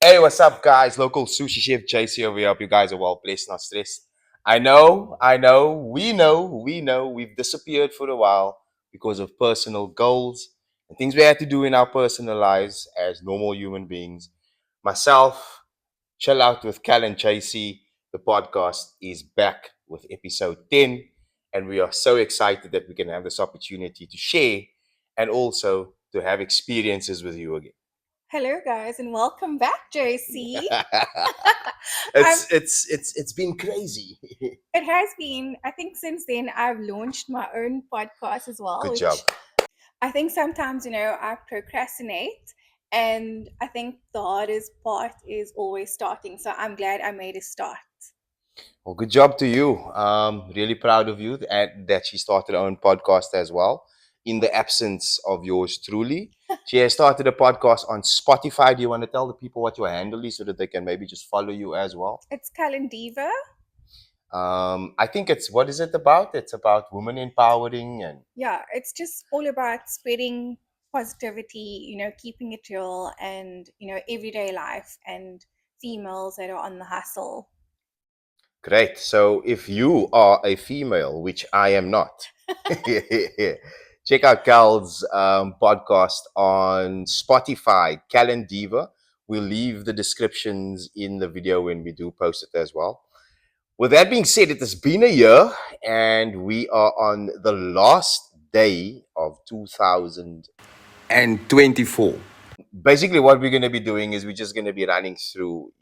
Hey, what's up, guys? Local sushi chef JC over here. Hope you guys are well, blessed, not stressed. I know, we've disappeared for a while because of personal goals and things we had to do in our personal lives as normal human beings. Myself, Chill Out with Cal and JC, the podcast is back with episode 10, and we are so excited that we can have this opportunity to share and also to have experiences with you again. Hello, guys, and welcome back, JC. I'm, it's been crazy. it has been, I think since then, I've launched my own podcast as well, Good job. which I think sometimes, I procrastinate. And I think the hardest part is always starting. So I'm glad I made a start. Well, good job to you. Really proud of you that she started her own podcast as well. In the absence of yours truly, she has started a podcast on Spotify. Do you want to tell the people what your handle is so that they can maybe just follow you as well? It's Calendiva. I think it's what is it about? It's about women empowering and Yeah, it's just all about spreading positivity, keeping it real and, everyday life and females that are on the hustle. great. So if you are a female, which I am not, check out Cal's podcast on Spotify, Cal and Diva. We'll leave the descriptions in the video when we do post it as well. With that being said, it has been a year and we are on the last day of 2024. Basically what we're going to be doing is we're just going to be running through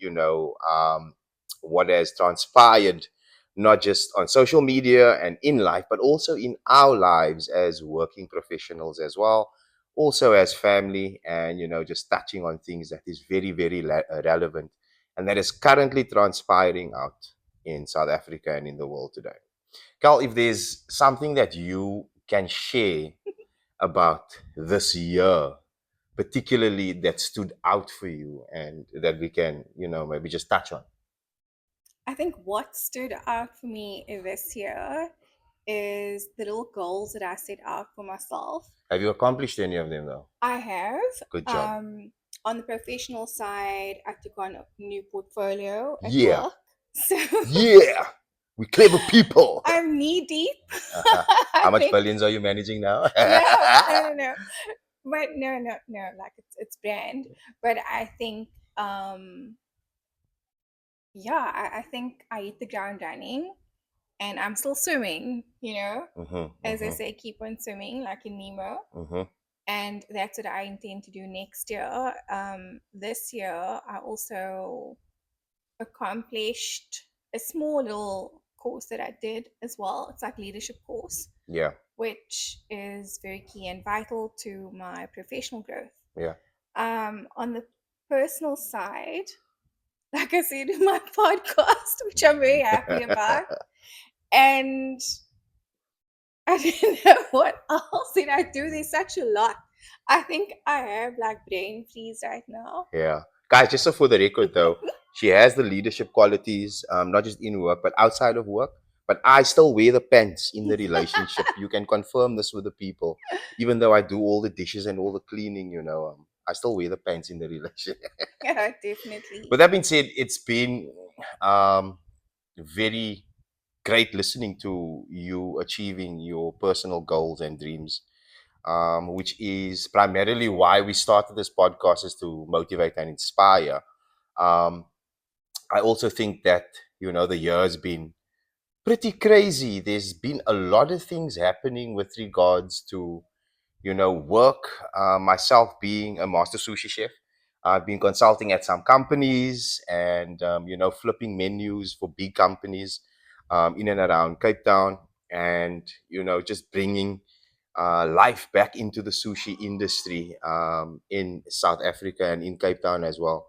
what has transpired not just on social media and in life but also in our lives as working professionals as well, also as family, and just touching on things that is very relevant and that is currently transpiring out in South Africa and in the world today. Carl, if there's something that you can share about this year particularly that stood out for you and that we can, maybe just touch on? I think what stood out for me this year is the little goals that I set out for myself. Have you accomplished any of them though? I have. Good job. Um, on the professional side, I took on a new portfolio at Yeah. work. So Yeah. We clever people. I'm knee deep. How I much think billions are you managing now? no. But no, like it's brand. But I think yeah, I think I hit the ground running and I'm still swimming, Mm-hmm, as I mm-hmm, say, keep on swimming like in Nemo. mm-hmm. And that's what I intend to do next year. This year, I also accomplished a small little course that I did as well. It's like leadership course, Yeah, which is very key and vital to my professional growth. yeah. On the personal side, like I said in my podcast, which I'm very happy about, and I didn't know what else did I do. There's such a lot. I think I have like brain freeze right now. Yeah. Guys, just so for the record though, she has the leadership qualities, not just in work, but outside of work. But I still wear the pants in the relationship. You can confirm this with the people. Even though I do all the dishes and all the cleaning, I still wear the pants in the relationship. Yeah, definitely. With that being said, it's been um, very great listening to you achieving your personal goals and dreams, which is primarily why we started this podcast, is to motivate and inspire. Um, I also think that the year has been pretty crazy. There's been a lot of things happening with regards to work. Myself being a master sushi chef, I've been consulting at some companies and flipping menus for big companies in and around Cape Town, and just bringing life back into the sushi industry in South Africa and in Cape Town as well.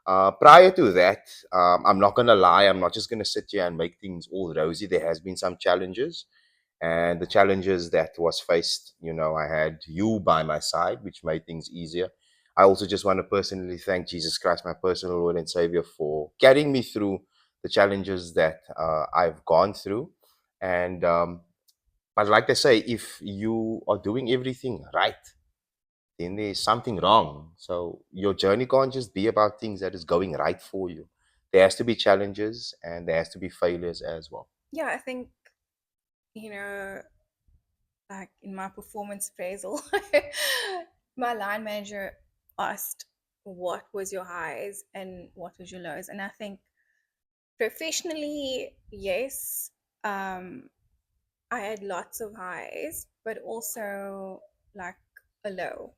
Prior to that, I'm not gonna lie, I'm not just gonna sit here and make things all rosy. There has been some challenges, and the challenges that was faced, I had you by my side, which made things easier. I also just want to personally thank Jesus Christ, my personal Lord and Savior, for carrying me through the challenges that I've gone through. And but like I say, if you are doing everything right, then there's something wrong. So your journey can't just be about things that is going right for you. There has to be challenges and there has to be failures as well. Yeah, I think, you know, like in my performance appraisal, my line manager asked, what was your highs and what was your lows? And I think professionally, yes, um, I had lots of highs, but also like a low.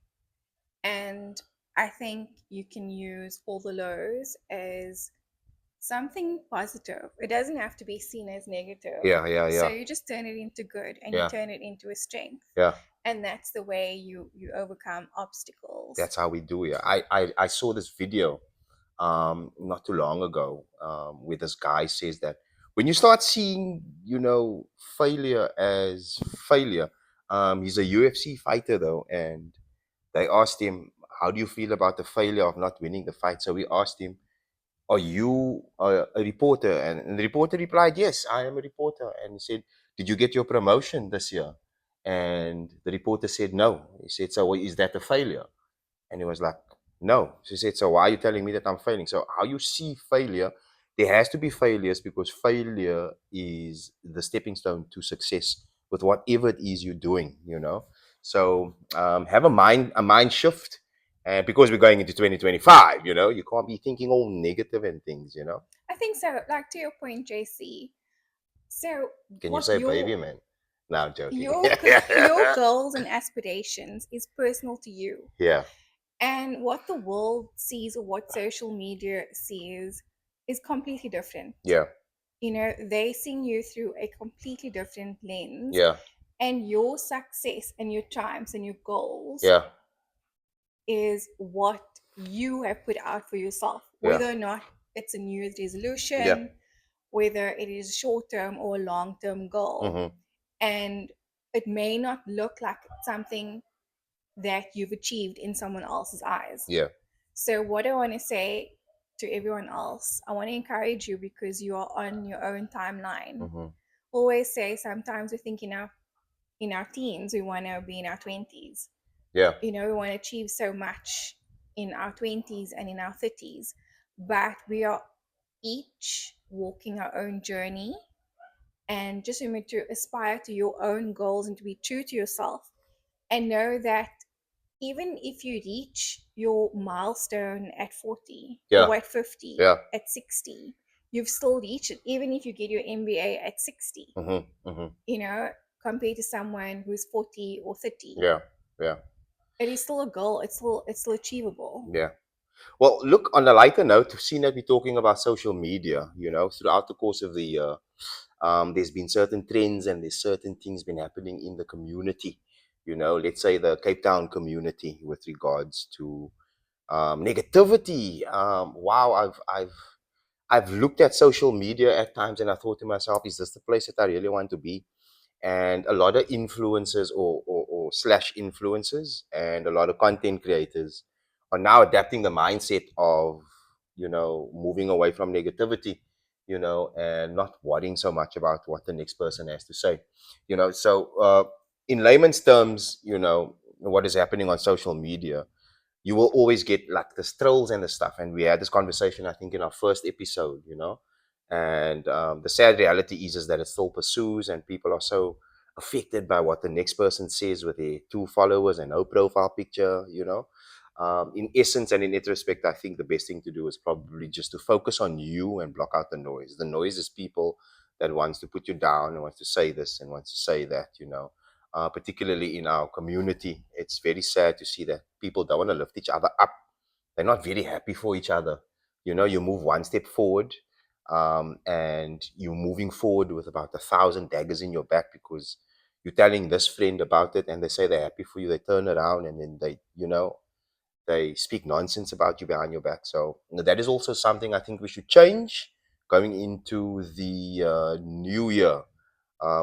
And I think you can use all the lows as something positive. It doesn't have to be seen as negative. Yeah, yeah, So yeah, you just turn it into good and you yeah, turn it into a strength. yeah. And that's the way you overcome obstacles. That's how we do it. I saw this video not too long ago where this guy says that when you start seeing, failure as failure, he's a UFC fighter though, and they asked him, how do you feel about the failure of not winning the fight? So we asked him, are you a reporter? And the reporter replied, yes, I am a reporter. And he said, did you get your promotion this year? And the reporter said, no. He said, so is that a failure? And he was like, no. She said, so why are you telling me that I'm failing? So how you see failure, there has to be failures because failure is the stepping stone to success with whatever it is you're doing. So have a mind shift. And because we're going into 2025, you can't be thinking all negative and things. I think so. Like to your point, JC. So Can you what say baby, man? No, I'm joking. your your goals and aspirations is personal to you. Yeah, And what the world sees or what social media sees is completely different. yeah, They seeing you through a completely different lens, yeah, and your success and your triumphs and your goals yeah, is what you have put out for yourself, yeah, whether or not it's a new year's yeah. resolution, whether it is a short term or a long term goal. Mm-hmm. And it may not look like something that you've achieved in someone else's eyes. Yeah. So, what I want to say to everyone else, I want to encourage you because you are on your own timeline. Mm-hmm. Always say sometimes we think in our teens, we want to be in our 20s. Yeah. We want to achieve so much in our 20s and in our 30s, but we are each walking our own journey. And just remember to aspire to your own goals and to be true to yourself, and know that even if you reach your milestone at 40 Yeah. or at 50, Yeah. at 60, you've still reached it. Even if you get your MBA at 60, Mm-hmm. Mm-hmm. you know, compared to someone who's 40 or 30, Yeah. Yeah. it is still a goal. It's still achievable. Yeah. Well, look, on a lighter note, we've seen that we're talking about social media, throughout the course of the year. There's been certain trends and there's certain things been happening in the community. Let's say the Cape Town community with regards to negativity. Wow, I've looked at social media at times and I thought to myself, is this the place that I really want to be? And a lot of influencers or slash influencers and a lot of content creators are now adapting the mindset of moving away from negativity, and not worrying so much about what the next person has to say. So in layman's terms, what is happening on social media, you will always get like the thrills and the stuff. And we had this conversation, I think, in our first episode. And the sad reality is that it still pursues, and people are so affected by what the next person says with their 2 followers and no profile picture. In essence and in retrospect, I think the best thing to do is probably just to focus on you and block out the noise. The noise is people that wants to put you down and wants to say this and wants to say that. Particularly in our community, it's very sad to see that people don't want to lift each other up. They're not very happy for each other. You move one step forward, and you're moving forward with about 1,000 daggers in your back because you're telling this friend about it, and they say they're happy for you. They turn around and then they speak nonsense about you behind your back. So that is also something I think we should change going into the new year,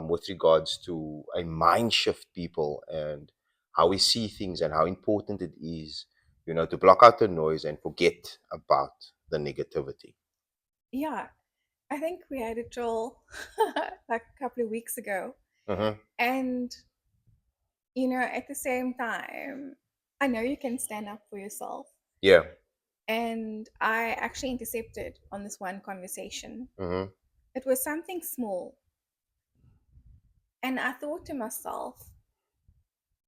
with regards to a mind shift, people, and how we see things and how important it is, to block out the noise and forget about the negativity. Yeah, I think we had a troll like a couple of weeks ago, Mm-hmm. and at the same time, I know you can stand up for yourself. Yeah. And I actually intercepted on this one conversation. Mm-hmm. It was something small. And I thought to myself,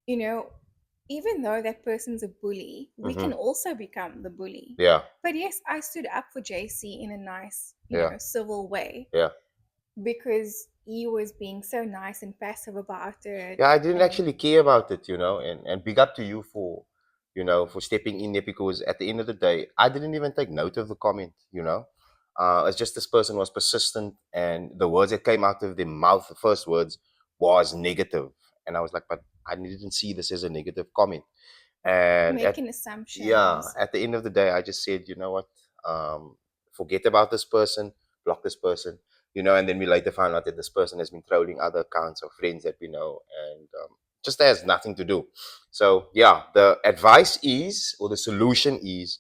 you know, even though that person's a bully, we can Mm-hmm. also become the bully. Yeah. But yes, I stood up for JC in a nice, Yeah. civil way Yeah. because he was being so nice and passive about it. Yeah, I didn't And actually care about it, and big up to you for, for stepping in there, because at the end of the day, I didn't even take note of the comment. It's just this person was persistent, and the words that came out of their mouth, the first words, was negative. And I was like, but I didn't see this as a negative comment. And making yeah, assumptions. at the end of the day, I just said, you know what, forget about this person, block this person, and then we later found out that this person has been trolling other accounts of friends that we know, and just has nothing to do. So yeah, the advice is, or the solution is,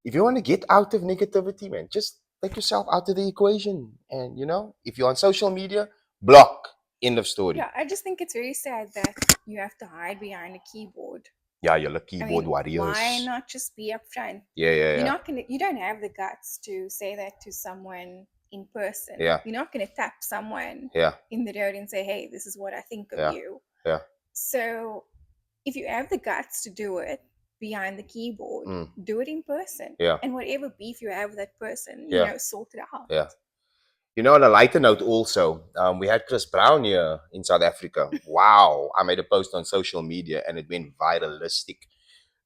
if you want to get out of negativity, man, just take yourself out of the equation. And if you're on social media, block. End of story. Yeah, I just think it's very sad that you have to hide behind a keyboard. Yeah, you're the I keyboard mean, why warriors. not just be upfront? Yeah, yeah, You're yeah, not gonna, you don't have the guts to say that to someone in person. yeah, You're not gonna tap someone yeah, in the road and say, "Hey, this is what I think of yeah, you." yeah. So, if you have the guts to do it behind the keyboard, Mm, do it in person. yeah, And whatever beef you have with that person, yeah, sort it out. yeah. On a lighter note, also, we had Chris Brown here in South Africa. Wow, I made a post on social media and it went viralistic.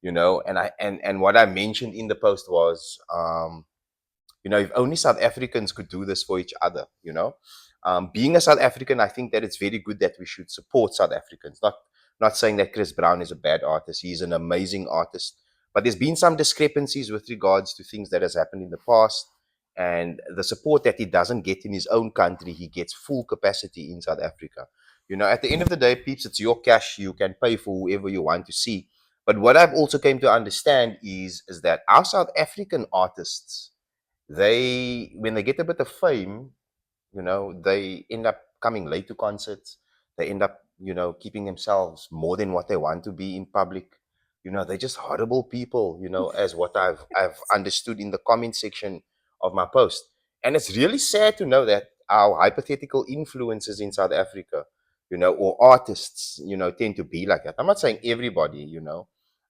And what I mentioned in the post was, if only South Africans could do this for each other. Being a South African, I think that it's very good that we should support South Africans. Not saying that Chris Brown is a bad artist; he's an amazing artist. But there's been some discrepancies with regards to things that has happened in the past, and the support that he doesn't get in his own country, he gets full capacity in South Africa. At the end of the day, peeps, it's your cash. You can pay for whoever you want to see. But what I've also came to understand is that our South African artists, they when they get a bit of fame, they end up coming late to concerts. They end up, keeping themselves more than what they want to be in public. They're just horrible people, as what I've understood in the comment section of my post. And it's really sad to know that our hypothetical influences in South Africa, or artists, tend to be like that. I'm not saying everybody,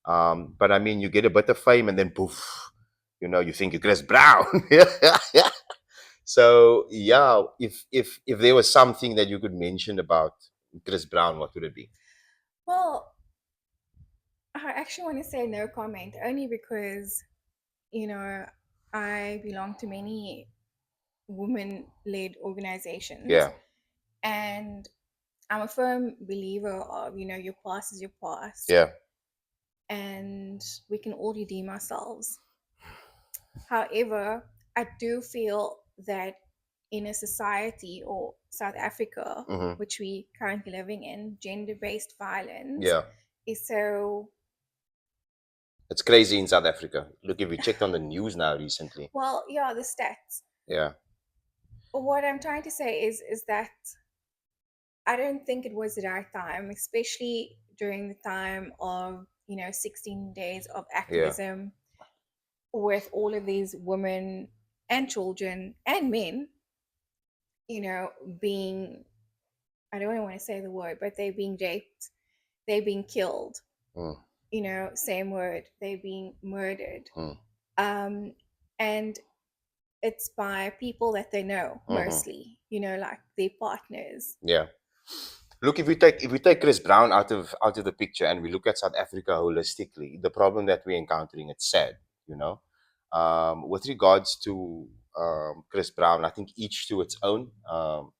but I mean, you get a bit of fame and then poof, you think you're Chris Brown. So yeah, if there was something that you could mention about Chris Brown, what would it be? Well, I actually want to say no comment, only because, you know, I belong to many women led organizations, Yeah. and I'm a firm believer of, your past is your past, Yeah. and we can all redeem ourselves. However, I do feel that in a society or South Africa, Hmm. which we currently living in, gender based violence Yeah. is so, It's crazy in South Africa. Look, if we checked on the news now recently. well, yeah, the stats. Yeah. What I'm trying to say is that I don't think it was the right time, especially during the time of, 16 days of Yeah. activism with all of these women and children and men, you know, being, I don't want to say the word, but they being raped, they being killed, Mm, same word, they being murdered. mm, Um, and it's by people that they know hmm. mostly, like their partners. Yeah. Look, if we take Chris Brown out of the picture and we look at South Africa holistically, the problem that we're encountering, it's sad, you know. With regards to Chris Brown, I think each to its own.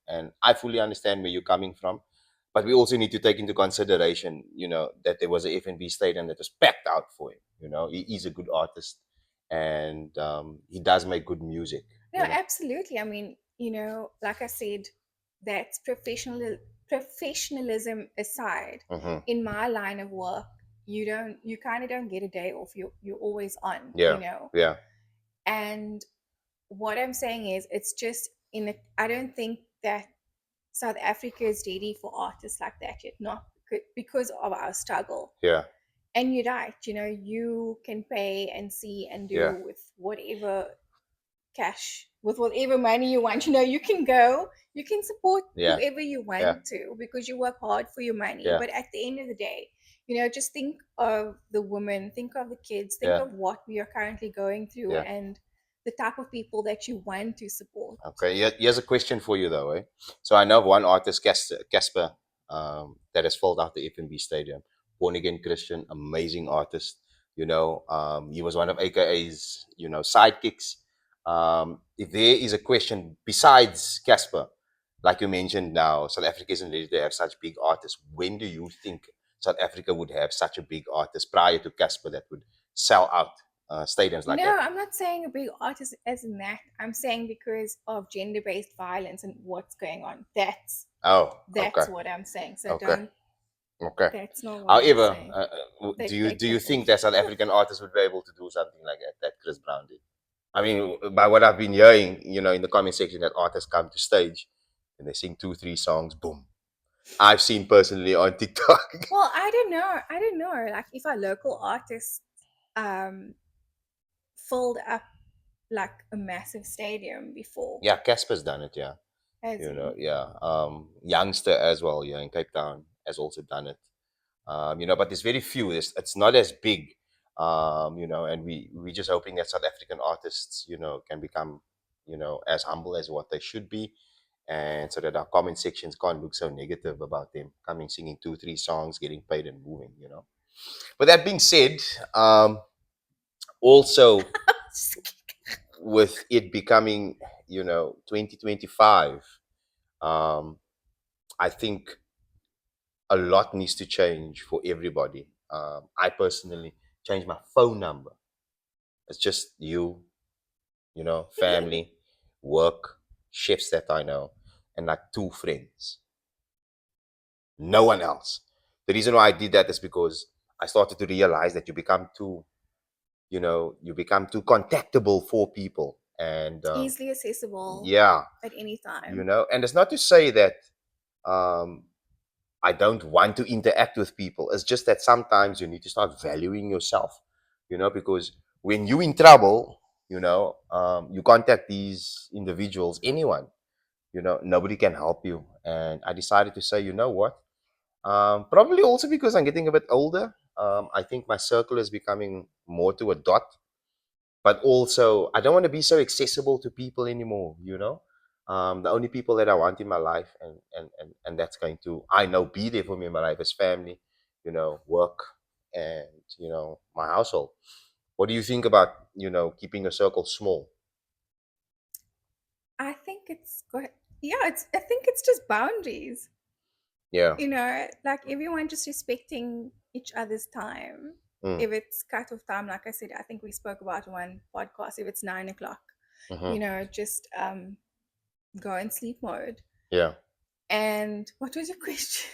And I fully understand where you're coming from, but we also need to take into consideration, that there was a FNB stadium that was packed out for him. He's a good artist, and he does make good music. No, absolutely. I mean, like I said, that's professionalism aside. Hmm. In my line of work, you kind of don't get a day off. You're always on, Yeah, yeah, And what I'm saying is, it's just I don't think that South Africa is ready for artists like that yet. Not because of our struggle. yeah. And you're right, you can pay and see and Yeah, do with whatever cash, with whatever money you want. You can go, you can support yeah, whoever you yeah, want to because you work hard for your money. yeah, But at the end of the day, just think of the women, think of the kids, think yeah, of what we are currently going through yeah. and the type of people that you want to support. Okay, here's a question for you though. Eh? So I know of one artist, Casper, that has filled out the FNB Stadium. Born again Christian, amazing artist. He was one of AKA's, sidekicks. If there is a question besides Casper, like you mentioned now, South Africa isn't ready to have such big artists. When do you think South Africa would have such a big artist prior to Casper that would sell out stadiums like No, that? I'm not saying a big artist as in that. I'm saying because of gender-based violence and what's going on. That's Oh, okay, that's what I'm saying. So okay. don't. Okay. That's not what I'm However, saying. do They you take do you that think off. that South African artists would be able to do something like that Chris Brown did? I mean, by what I've been hearing, in the comment section, that artists come to stage and they sing two, three songs, boom. I've seen personally on TikTok. Well, I don't know. I don't know. Like if our local artists um filled up like a massive stadium before, Yeah, Casper's done it. Yeah, has he? yeah. Youngster as well. Yeah, in Cape Town has also done it. But there's very few. It's not as big. And we just hoping that South African artists, can become, as humble as what they should be, and so that our comment sections can't look so negative about them coming singing two, three songs, getting paid and moving. But that being said, also with it becoming, 2025, um, I think a lot needs to change for everybody. I personally changed my phone number. It's just you, family, work, chefs that I know, and like two friends. No one else. The reason why I did that is because I started to realize that you become too contactable for people. And Easily accessible yeah, at any time. and it's not to say that um, I don't want to interact with people. It's just that sometimes you need to start valuing yourself, because when you're in trouble, you contact these individuals, anyone, nobody can help you. And I decided to say, you know what? Probably also because I'm getting a bit older. I think my circle is becoming more to a dot, but also I don't want to be so accessible to people anymore. The only people that I want in my life, and that's going to, I know, be there for me in my life is family, work, and my household. What do you think about keeping a circle small? I think it's good. Yeah, I think it's just boundaries. Yeah. Like everyone just respecting each other's time. Mm. If it's cut off time, like I said, I think we spoke about one podcast. If it's 9 o'clock, Hmm. just go in sleep mode. Yeah. And what was your question?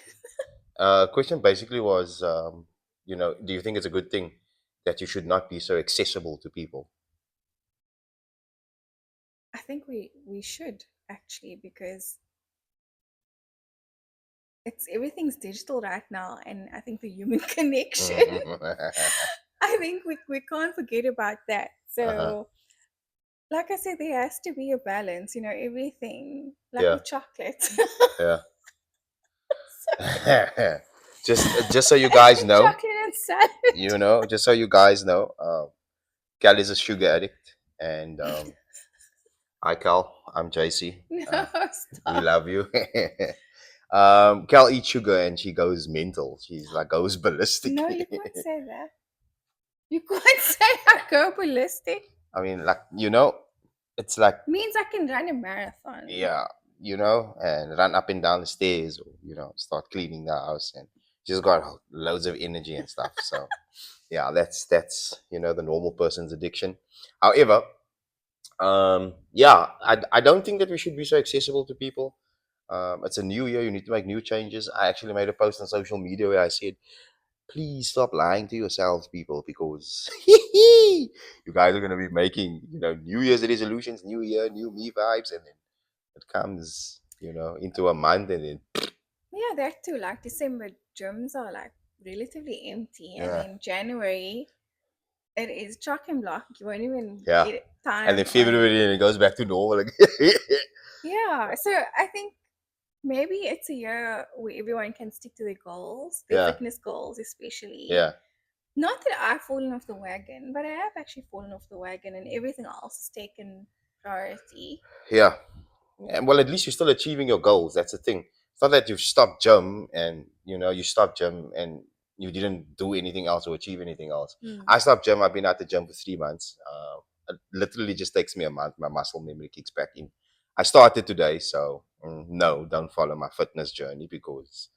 Question basically was, do you think it's a good thing that you should not be so accessible to people? I think we should actually because it's everything's digital right now, and I think the human connection. I think we can't forget about that. Uh-huh. So, like I said, there has to be a balance. Everything like Yeah. with chocolate. Yeah. Sorry. just so you guys know, Chocolate and salad. just so you guys know, Cal is a sugar addict, and hi Cal, I'm JC. No, We stop. love you. Cal eats sugar and she goes mental. She's like goes ballistic. No, you can't say that. You can't say I go ballistic. I mean, like it's like, Means I can run a marathon. yeah, and run up and down the stairs, or start cleaning the house, and she's got loads of energy and stuff. So yeah, that's the normal person's addiction. However, yeah, I don't think that we should be so accessible to people. It's a new year, you need to make new changes. I actually made a post on social media where I said, please stop lying to yourselves, people, because you guys are going to be making new year's resolutions, new year, new me vibes, and then it comes into a month, and then Yeah, that too. Like December gyms are like relatively empty. And Yeah. then January, it is chock and block. You won't even Yeah. get And then time on. February and it goes back to normal again. Yeah. So I think maybe it's a year where everyone can stick to their goals, their Yeah. fitness goals, especially. Yeah. Not that I've fallen off the wagon, but I have actually fallen off the wagon and everything else has taken priority. Yeah. And well, at least you're still achieving your goals. That's the thing. It's not that you've stopped gym and you stopped gym and you didn't do anything else or achieve anything else. Mm. I stopped gym. I've been at the gym for 3 months. It literally just takes me a month. My muscle memory kicks back in. I started today, so no, don't follow my fitness journey because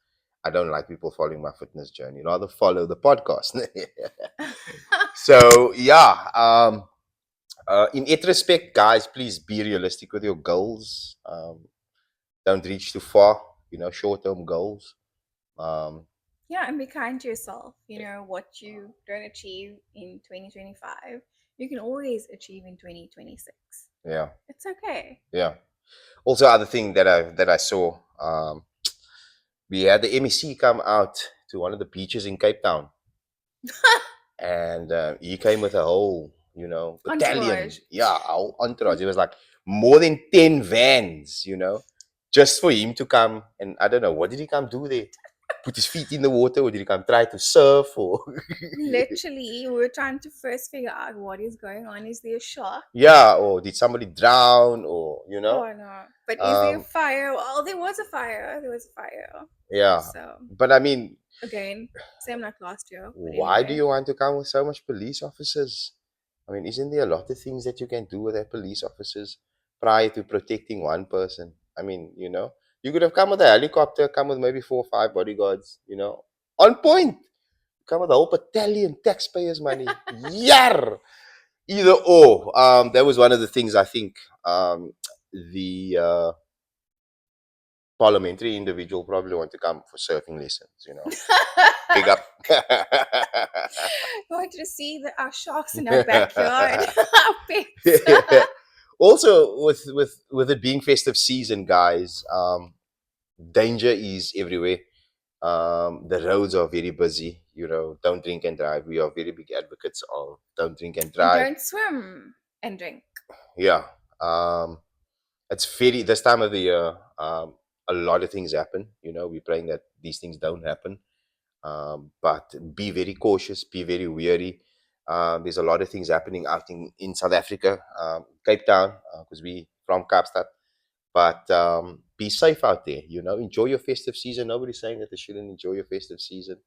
I don't like people following my fitness journey. Rather follow the podcast. So yeah, in retrospect, guys, please be realistic with your goals. Don't reach too far. Short-term goals. Um, Yeah, and be kind to yourself. You know, what you don't achieve in 2025, you can always achieve in 2026. yeah, It's okay. yeah. Also, other thing that I saw, we had the MEC come out to one of the beaches in Cape Town, and he came with a whole, battalion. Entourage. Yeah, a whole entourage. It was like more than 10 vans. Just for him to come. And I don't know, what did he come do there? Put his feet in the water, or did he come try to surf? Or Literally, we were trying to first figure out what is going on. Is there a shark? yeah, or did somebody drown? Or. Oh no. But is there a Um, fire? Well, there was a fire. There was a fire. yeah, So, but I mean, again, same like last year. But why do anyway. you want to come with so much police officers? I mean, isn't there a lot of things that you can do with that police officers prior to protecting one person? I mean, you could have come with a helicopter, come with maybe 4 or 5 bodyguards, on point. Come with a whole battalion, taxpayers' money. Yar! Either or. That was one of the things I think the parliamentary individual probably want to come for surfing lessons. Big up. I wanted to see our sharks in our backyard, our pets. Also, with it being festive season, guys, danger is everywhere. The roads are very busy. Don't drink and drive. We are very big advocates of don't drink and And drive. don't swim and drink. Yeah. It's very this time of the year. A lot of things happen. We're praying that these things don't happen. But be very cautious, be very wary. There's a lot of things happening out in South Africa, Cape Town, because we from Kaapstad. But be safe out there. Enjoy your festive season. Nobody's saying that they shouldn't enjoy your festive season.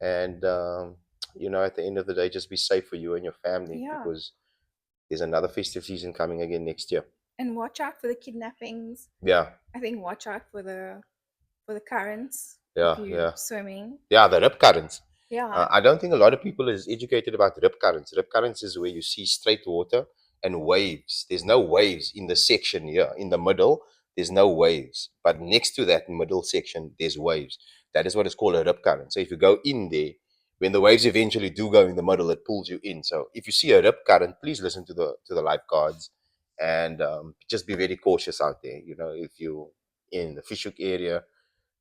And at the end of the day, just be safe for you and your family Yeah. because there's another festive season coming again next year. And watch out for the kidnappings. Yeah, I think watch out for the currents if yeah, you're yeah. swimming. Yeah, the rip currents. Yeah. I don't think a lot of people is educated about rip currents. Rip currents is where you see straight water and waves. There's no waves in the section here. In the middle, there's no waves. But next to that middle section, there's waves. That is what is called a rip current. So if you go in there, when the waves eventually do go in the middle, it pulls you in. So if you see a rip current, please listen to the lifeguards and just be very cautious out there. If you in the Fishhook area,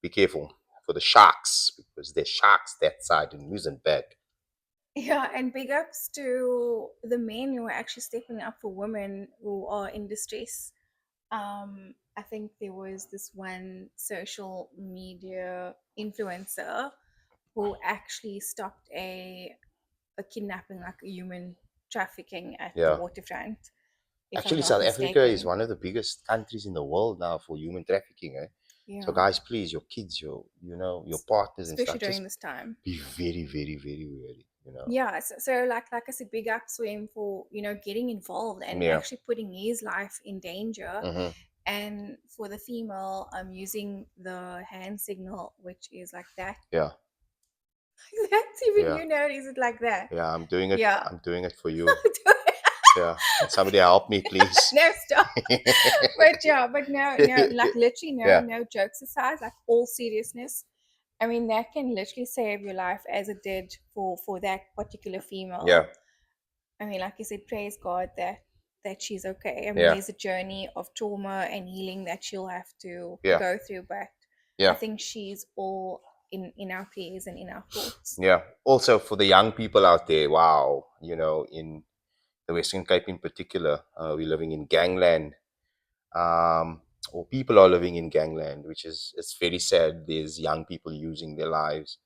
be careful for the sharks because there's sharks that side in Muizenberg. Yeah, and big ups to the men who are actually stepping up for women who are in distress. I think there was this one social media influencer who actually stopped a kidnapping, like a human trafficking at the Yeah. waterfront, if I'm Actually, not South Africa is mistaken. one of the biggest countries in the world now for human trafficking. So, Yeah, guys, please, your kids, your partners and especially stuff, during just this time. be very, very, very wary. Yeah, so like I said, big ups to him for getting involved and Yeah. actually putting his life in danger. Hmm. And for the female, I'm using the hand signal, which is like that. Yeah. That's even Yeah. you notice it like that. Yeah. I'm doing it. Yeah. I'm doing it for you. Yeah. Can somebody help me, please? No, stop. But yeah, but no, like literally, Yeah. no jokes aside, like all seriousness. I mean, that can literally save your life as it did for that particular Yeah. female. I mean, like you said, praise God that she's okay. I mean, Yeah. there's a journey of trauma and healing that she'll have to Yeah. go through, but I Yeah. think she's all. in our prayers and in our thoughts. Yeah. Also for the young people out there, wow, you know, in the Western Cape in particular, we're living in gangland, um, or people are living in gangland, which is it's very sad. There's young people using their lives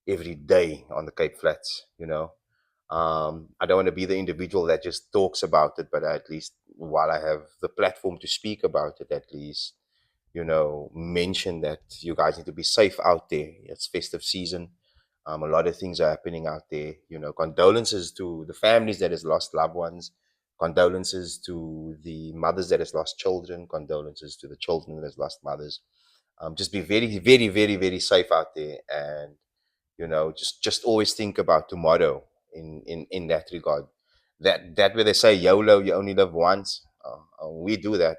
every day on the Cape Flats. You know, I don't want to be the individual that just talks about it, but at least while I have the platform to speak about it, at least mention that you guys need to be safe out there. It's festive season. A lot of things are happening out there. Condolences to the families that has lost loved ones. Condolences to the mothers that has lost children. Condolences to the children that has lost mothers. Just be very, very, very, very safe out there, and just always think about tomorrow in that regard. That where they say YOLO, you only live once. We do that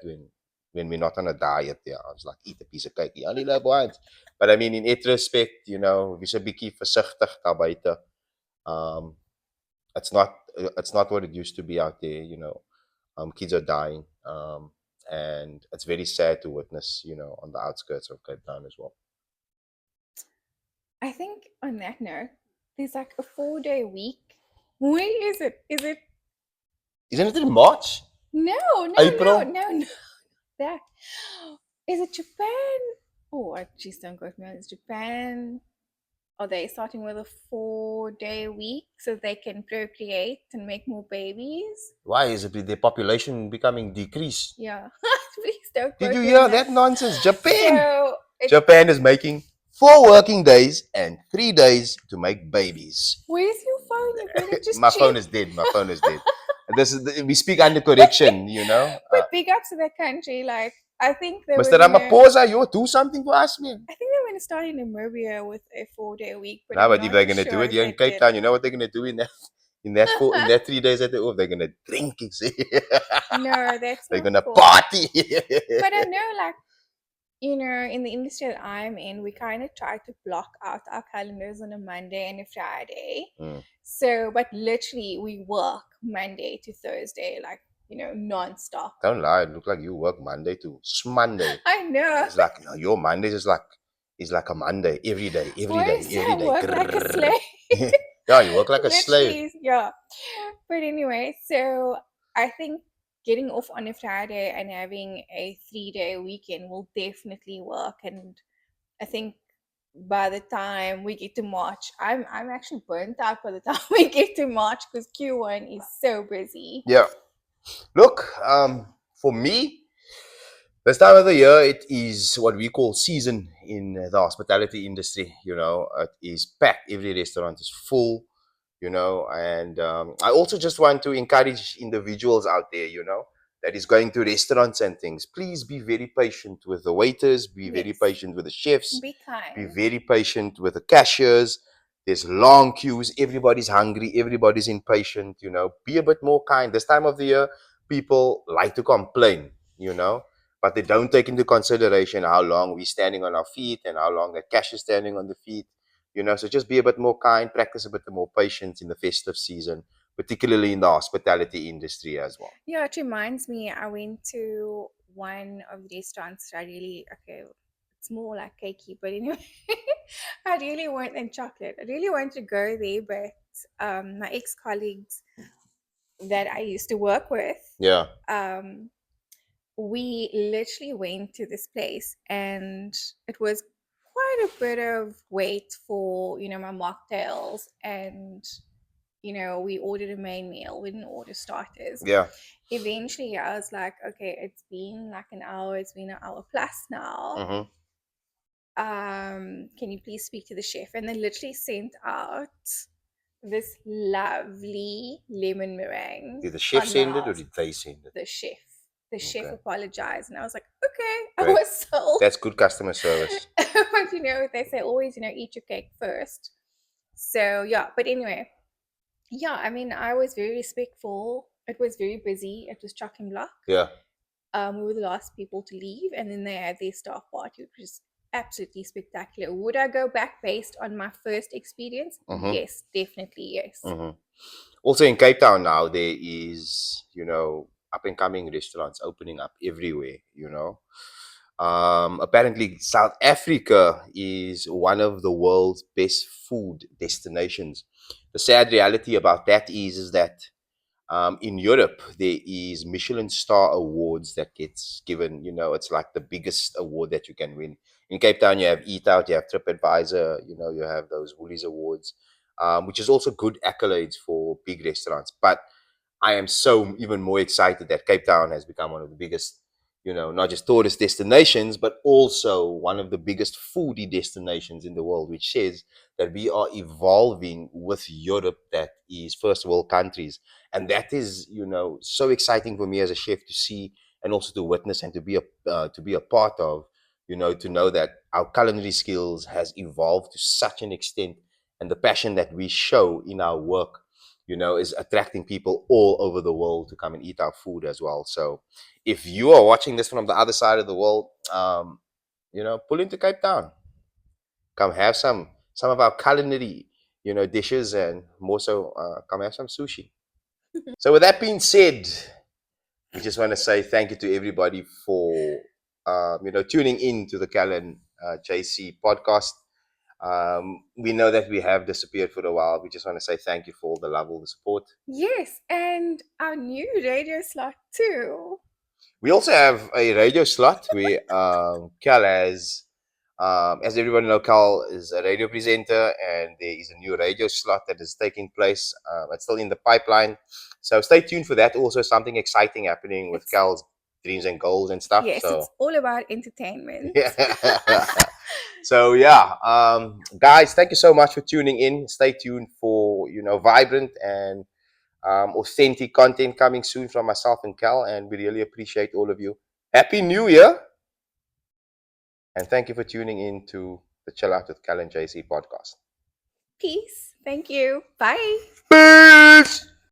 when we're not on a diet. Yeah, I was like, eat a piece of cake, you only live once. But I mean, in retrospect, we's 'n bietjie versigtig daar buite. um it's not what it used to be out there. Kids are dying, and it's very sad to witness, on the outskirts of Cape Town as well. I think on that note, there's like a 4-day week. Where is it? Is it Isn't it in March? no, no, no, April? no, no. That is it Japan? Oh, I just don't quote me on this. Japan. Are they starting with a 4-day week so they can procreate and make more babies? Why is it the population becoming decreased? Yeah. Please don't Did quote you me on hear that. that nonsense? Japan! So it's Japan is making 4 working days and 3 days to make babies. where's your phone? You better just My check. phone is dead. My phone is dead. We speak under but, correction, you know. but big ups to that country. Like I think they were Mr. gonna Ramaphosa, you do something for us, man. I think they're gonna start in Namibia with a 4-day week, but Now, I'm but if not they're gonna do sure it if here in they Cape did. Town, you know what they're gonna do in that 3 days that they're off? They're gonna drink. No, that's They're not gonna cool. party. But I know like in the industry that I'm in, we kind of try to block out our calendars on a Monday and a Friday. Mm. So, but literally, we work Monday to Thursday, like, nonstop. Don't lie. It look like you work Monday to Monday. I know. It's like your Mondays is like a Monday every day, every What day, is every that? day. Work like a slave? Yeah, you work like a slave. Literally, yeah. But anyway, so I think getting off on a Friday and having a 3-day weekend will definitely work. And I think by the time we get to March, I'm actually burnt out by the time we get to March because Q1 is so busy. Yeah. Look, for me, this time of the year, it is what we call season in the hospitality industry. It is packed. Every restaurant is full. And I also just want to encourage individuals out there, that is going to restaurants and things. Please be very patient with the waiters. Be very Yes, patient with the chefs. be Be kind. very patient with the cashiers. There's long queues. Everybody's hungry. Everybody's impatient. Be a bit more kind. This time of the year, people like to complain. But they don't take into consideration how long we're standing on our feet and how long the cash is standing on the feet. So just be a bit more kind, practice a bit more patience in the festive season, particularly in the hospitality industry as well. Yeah, it reminds me, I went to one of the restaurants that I really, okay, it's more like cakey, but anyway, I really want, and chocolate. I really want to go there, but my ex colleagues that I used to work with, Yeah, um, we literally went to this place and it was quite a bit of wait for, my mocktails and we ordered a main meal. We didn't order starters. yeah. Eventually, I was like, okay, it's been like an hour. It's been an hour plus now. Hmm. Can you please speak to the chef? And they literally sent out this lovely lemon meringue Did the chef on the send it or house. did they send it? The chef. The chef Okay, apologized, and I was like, okay, I great. was sold. That's good customer service. But they say always, eat your cake first. So yeah, but anyway, yeah, I mean, I was very respectful. It was very busy. It was chock and block. Yeah. We were the last people to leave, and then they had their staff party, which was absolutely spectacular. Would I go back based on my first experience? Hmm. Yes, definitely yes. Hmm. Also in Cape Town now, there is, up and coming restaurants opening up everywhere. Apparently, South Africa is one of the world's best food destinations. The sad reality about that is that in Europe, there is Michelin star awards that gets given. It's like the biggest award that you can win. In Cape Town, you have Eat Out, you have TripAdvisor, you have those Woolies awards, which is also good accolades for big restaurants. But I am so even more excited that Cape Town has become one of the biggest, not just tourist destinations, but also one of the biggest foodie destinations in the world, which says that we are evolving with Europe, that is first world countries. And that is, so exciting for me as a chef to see, and also to witness, and to be a part of, to know that our culinary skills has evolved to such an extent, and the passion that we show in our work, is attracting people all over the world to come and eat our food as well. So if you are watching this from the other side of the world, pull into Cape Town, come have some of our culinary, dishes, and more so, come have some sushi. So with that being said, we just want to say thank you to everybody for, tuning in to the Callan JC podcast. We know that we have disappeared for a while. We just want to say thank you for all the love, all the support. Yes, and our new radio slot too. We also have a radio slot where Cal has, as everybody know, Cal is a radio presenter, and there is a new radio slot that is taking place. It's still in the pipeline. So stay tuned for that. Also, something exciting happening with It's Cal's dreams and goals and stuff. yes, So, it's all about entertainment. yeah. So yeah, guys, thank you so much for tuning in. Stay tuned for vibrant and authentic content coming soon from myself and Cal, and we really appreciate all of you. Happy New Year, and thank you for tuning in to the Chill Out with Cal and JC podcast. Peace. Thank you. Bye. Peace.